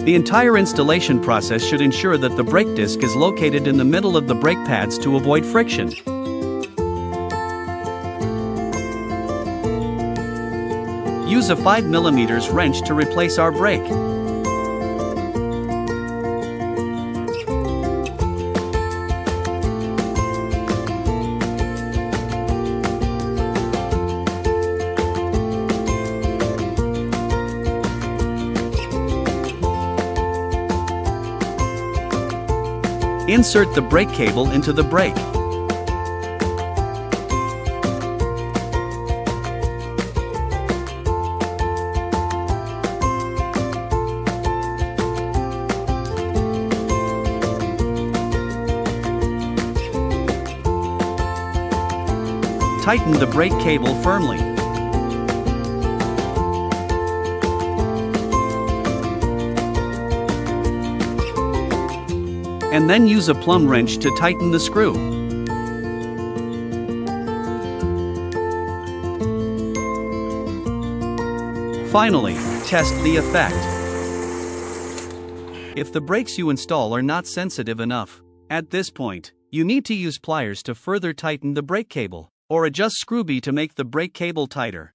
The entire installation process should ensure that the brake disc is located in the middle of the brake pads to avoid friction. Use a 5mm wrench to replace our brake. Insert the brake cable into the brake. Tighten the brake cable firmly. And then use a plumb wrench to tighten the screw. Finally, test the effect. If the brakes you install are not sensitive enough, at this point, you need to use pliers to further tighten the brake cable, or adjust screw B to make the brake cable tighter.